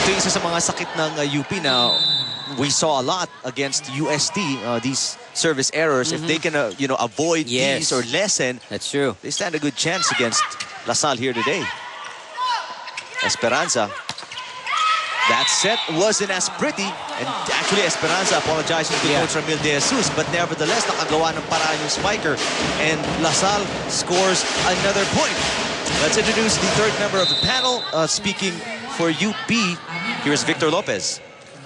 Ito yung isa sa mga sakit ng UP na we saw a lot against UST, these service errors. If they can, avoid these or lessen, that's true. They stand a good chance against LaSalle here today. Esperanza. That set wasn't as pretty. And actually, Esperanza apologizing to Coach Ramil De Jesus. But nevertheless, nakagawa ng paraan yung spiker. And LaSalle scores another point. Let's introduce the third member of the panel. Speaking for UP, here's Victor Lopez.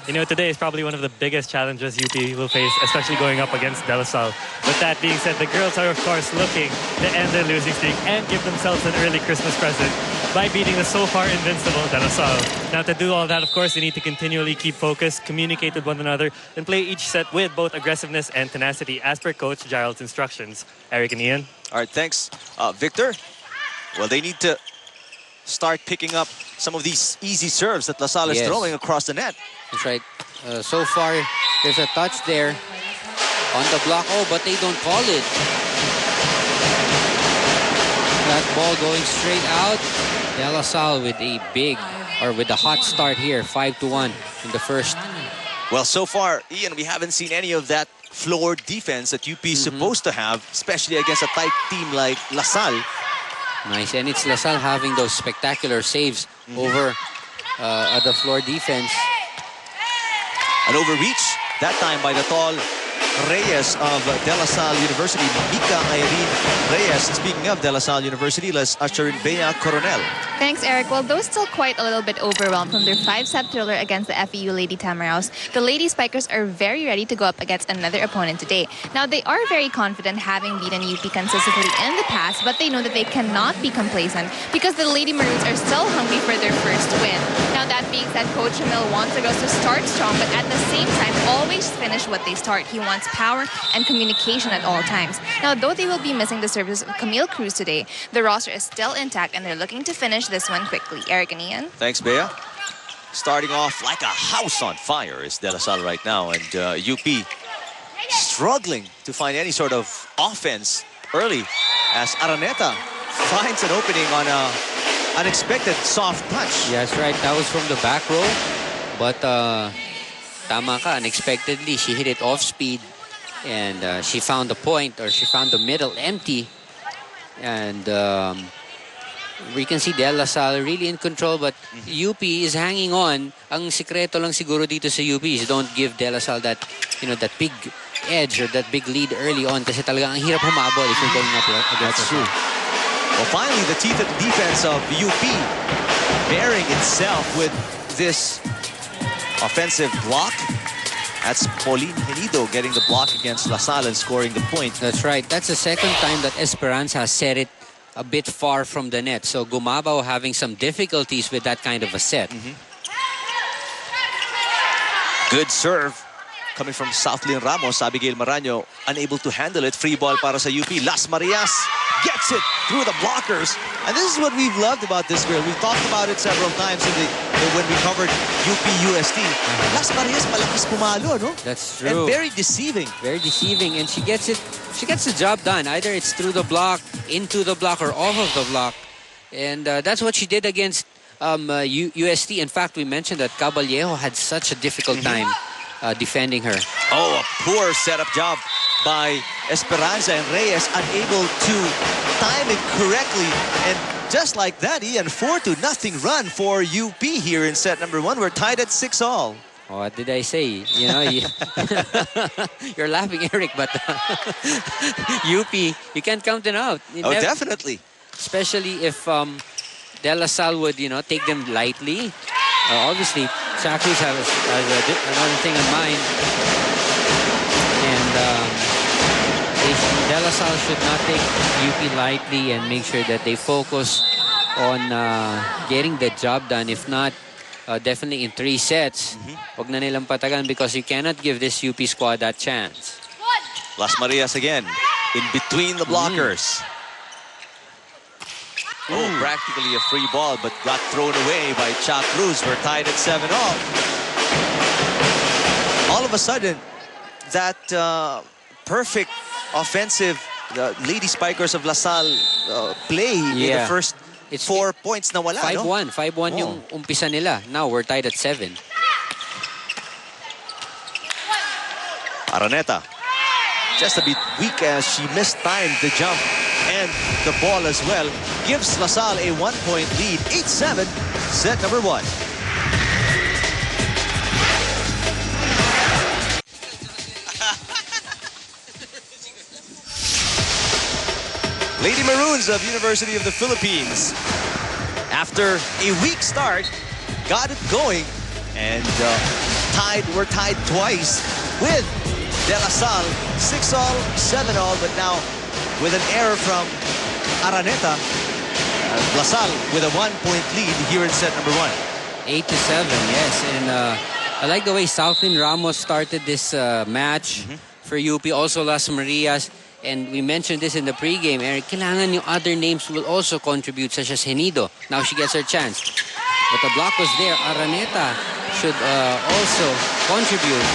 You know, today is probably one of the biggest challenges UP will face, especially going up against De La Salle. With that being said, the girls are, of course, looking to end their losing streak and give themselves an early Christmas present by beating the so far invincible De La Salle. Now, to do all that, of course, you need to continually keep focused, communicate with one another, and play each set with both aggressiveness and tenacity, as per Coach Gerald's instructions. Eric and Ian. All right, thanks. Victor, well, they need to start picking up some of these easy serves that LaSalle is throwing across the net. That's right. So far, there's a touch there on the block. Oh, but they don't call it. That ball going straight out. De La Salle with a hot start here, 5-1 in the first. Well, so far, Ian, we haven't seen any of that floor defense that UP is supposed to have, especially against a tight team like LaSalle. Nice, and it's LaSalle having those spectacular saves over the floor defense. An overreach, that time by the tall Reyes of De La Salle University, Mika Irene Reyes. Speaking of De La Salle University, let's usher in Bea Coronel. Thanks, Eric. Well, though still quite a little bit overwhelmed from their 5-set thriller against the FEU Lady Tamaraos, the Lady Spikers are very ready to go up against another opponent today. Now, they are very confident, having beaten UP consistently in the past, but they know that they cannot be complacent because the Lady Maroons are still hungry for their first win. Now, that being said, Coach Ramil wants the girls to start strong, but at the same time, always finish what they start. He wants power and communication at all times. Now, though they will be missing the service of Camille Cruz today, the roster is still intact and they're looking to finish this one quickly. Eric and Ian. Thanks, Bea. Starting off like a house on fire is De La Salle right now, and UP struggling to find any sort of offense early as Araneta finds an opening on a unexpected soft touch. Yeah, that's right. That was from the back row, but tama ka, unexpectedly she hit it off speed, and she found the point, or she found the middle empty, and we can see De La Salle really in control, but UP is hanging on. Ang sikreto lang siguro dito sa UP is don't give De La Salle that, that big edge or that big lead early on, kasi talaga ang hirap humabol if you're going up against. That's true. Well, finally, the teeth of the defense of UP bearing itself with this offensive block. That's Pauline Henido getting the block against LaSalle and scoring the point. That's right. That's the second time that Esperanza has set it a bit far from the net. So Gumabao having some difficulties with that kind of a set. Good serve coming from Southlyn Ramos. Abigail Maraño unable to handle it. Free ball para sa UP. Las Marias gets it through the blockers. And this is what we've loved about this girl. We've talked about it several times when we covered UP UST. Las Marias malakas pumalo, no? That's true. And very deceiving. Very deceiving. And she gets it. She gets the job done. Either it's through the block, into the block, or off of the block. And that's what she did against UST. In fact, we mentioned that Caballero had such a difficult time defending her. Oh, a poor setup job by Esperanza, and Reyes unable to time it correctly. And just like that, Ian, 4-0 run for UP here in set number 1. We're tied at 6-all. What did I say? You're laughing, Eric, but UP, you can't count them out. Definitely. Especially if De La Salle would, take them lightly. Obviously, Chacruz has another thing in mind. And De La Salle should not take UP lightly and make sure that they focus on getting the job done. If not, definitely in 3 sets. Huwag na nilang patagan, because you cannot give this UP squad that chance. Las Marias again, in between the blockers. Oh, practically a free ball, but got thrown away by Cha Cruz. We're tied at 7-all. All of a sudden, that perfect offensive Lady Spikers of LaSalle play in the first It's 4 points na wala, no? 5-1. 5-1 yung umpisa nila. Now we're tied at 7. Araneta, just a bit weak as she mistimed the jump and the ball as well. Gives LaSalle a 1-point lead. 8-7, set number 1. Lady Maroons of University of the Philippines, after a weak start, got it going and we're tied twice with De La Salle, 6-all, 7-all, but now with an error from Araneta, La Salle with a 1-point lead here in set number 1. 8-7, yes. And I like the way Southland Ramos started this match for UP. Also Las Marias. And we mentioned this in the pregame, Eric. Kailangan yung other names will also contribute, such as Henido. Now she gets her chance. But the block was there. Araneta should also contribute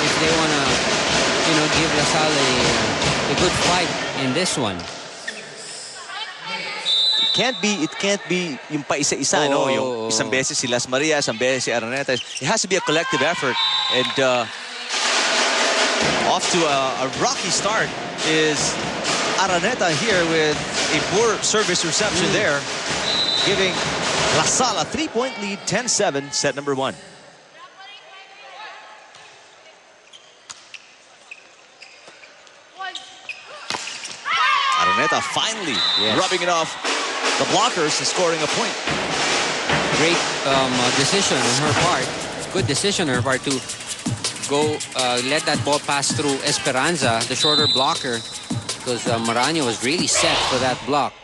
if they want to, give LaSalle a good fight in this one. It can't be yung pa-isa-isa, no? Yung isang beses si Las Marias, isang beses si Araneta. It has to be a collective effort. And off to a rocky start is Araneta here with a poor service reception there, giving LaSalle a 3-point lead, 10-7, set number 1. Araneta finally rubbing it off the blockers and scoring a point. Great decision on her part. Good decision on her part to go let that ball pass through Esperanza, the shorter blocker, because Marano was really set for that block.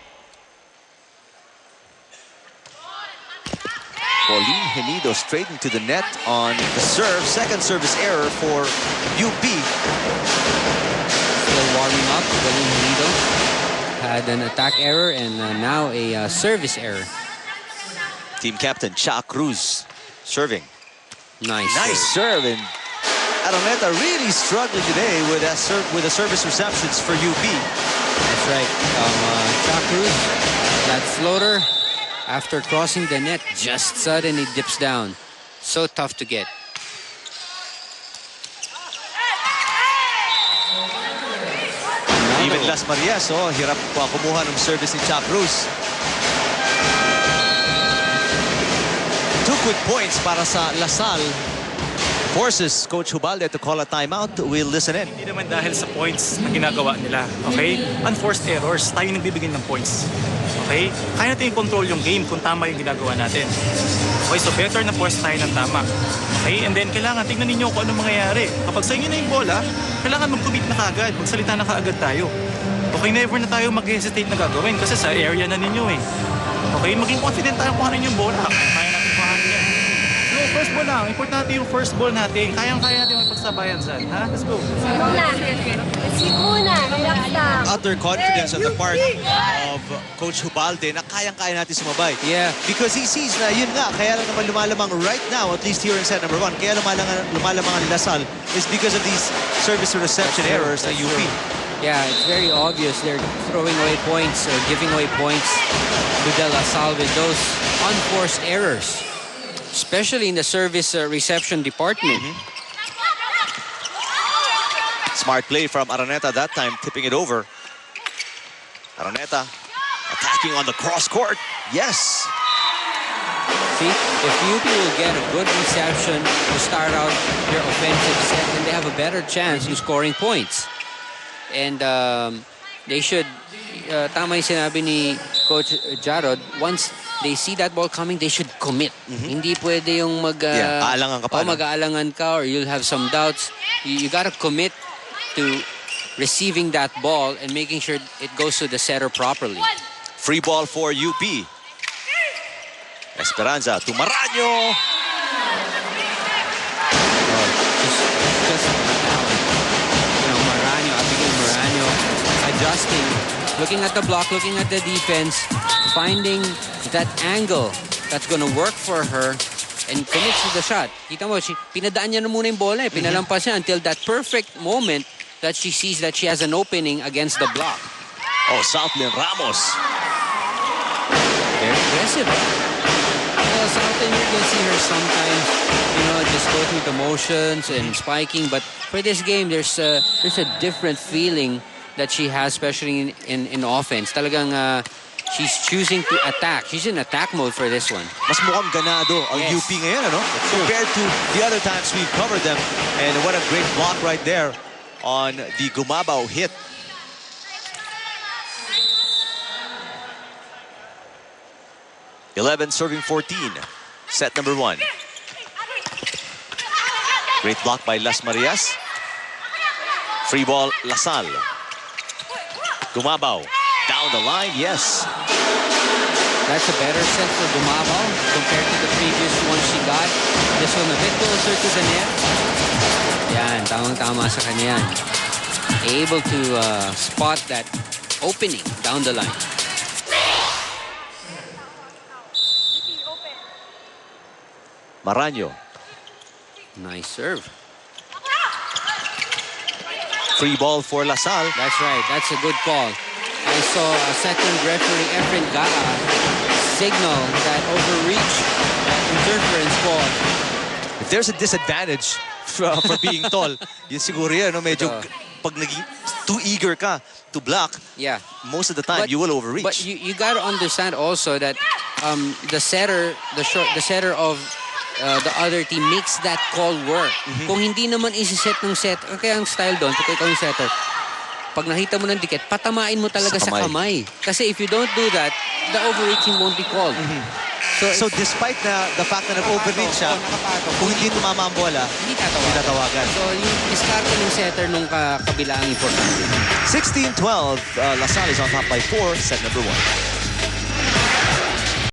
Pauline Henido straight into the net on the serve. Second service error for UP. Still warming up. Pauline Henido had an attack error and now a service error. Team captain Cha Cruz serving. Nice serve. And Araneta really struggling today with the service receptions for UP. That's right. Cha Cruz, that floater after crossing the net just suddenly dips down. So tough to get. Even Las Marias, hirap pa kumuha ng service ni Cha Cruz. 2 quick points para sa LaSalle. Forces Coach Hubalde to call a timeout. We'll listen in. Hindi naman dahil sa points na ginagawa nila. Okay? Unforced errors, tayo nagbibigay ng points. Okay? Kaya natin i-control yung game kung tama yung ginagawa natin. Okay, so better na force tayo ng tama. Okay? And then kailangan tignan ninyo kung anong mangyayari. Kapag sa inyo na yung bola, kailangan mag-commit na kaagad. Magsalita na kaagad tayo. Okay, never na tayo mag-hesitate na gagawin kasi sa area na ninyo eh. Okay, maging confident tayo kung ano yung bola. Kaya natin kuhanin yan. So, first ball lang. Importante yung first ball natin. Kayang-kaya natin magpagsabayan dyan. Ha? Let's go. Utter confidence on the part of Coach Hubalde na kayang-kaya natin sumabay. Yeah. Because he sees na yun nga, kaya lang naman lumalamang right now, at least here in set number 1, kaya lumalamang ang LaSalle is because of these service to reception errors ng UP. Yeah, it's very obvious they're throwing away points or giving away points to De La Salle with those unforced errors, especially in the service reception department. Smart play from Araneta that time, tipping it over. Araneta attacking on the cross court. Yes. See, if UP will get a good reception to start out their offensive set, then they have a better chance of scoring points. And they should, tama yung sinabi ni Coach Jarod, once they see that ball coming, they should commit. Hindi pwede yung aalangan ka pa. mag-aalangan ka or you'll have some doubts. You gotta commit to receiving that ball and making sure it goes to the setter properly. Free ball for UP. Esperanza to Marano. Adjusting, looking at the block, looking at the defense, finding that angle that's gonna work for her and commits to the shot. Kita mo, pinadaan niya na muna yung bola, pinalampas niya until that perfect moment that she sees that she has an opening against the block. Oh, Southland Ramos. aggressive. Well, sometimes you'll see her sometimes, just go through the motions and spiking. But for this game, there's a different feeling that she has, especially in offense. Talagang she's choosing to attack. She's in attack mode for this one. Mas mukhang ganado ang Yes. UP ngayon, ano? Compared to the other times we've covered them. And what a great block right there on the Gumabaw hit. (11 serving 14). Set number 1. Great block by Las Marias. Free ball, Lasal. Gumabaw. Down the line, yes. That's a better set for Gumabaw compared to the previous one she got. This one a bit closer to the net. Yan, tamang-tama sa kanya yan. Able to spot that opening down the line. Maraño. Nice serve. Free ball for Lasal. That's right. That's a good call. I saw a second referee, Efren Gaa, signal that overreach interference call. If there's a disadvantage for being tall, yun siguro yan, no? Medyo pag naging too eager ka to block, Yeah. most of the time you will overreach. But you got to understand also that the setter of the other team makes that call work. Kung hindi naman isi-set ng set, kaya ang style doon, pag ikaw yung setter, pag nakita mo ng dikit, patamain mo talaga sa kamay. Kasi if you don't do that, the overreaching won't be called. So despite the fact na nag-overreach siya, kung hindi tumama ang bola, hindi hindi tatawagan. So yung diskarte ng setter nung kabila ang importante. 16-12, Lasal is on top by 4, set number 1.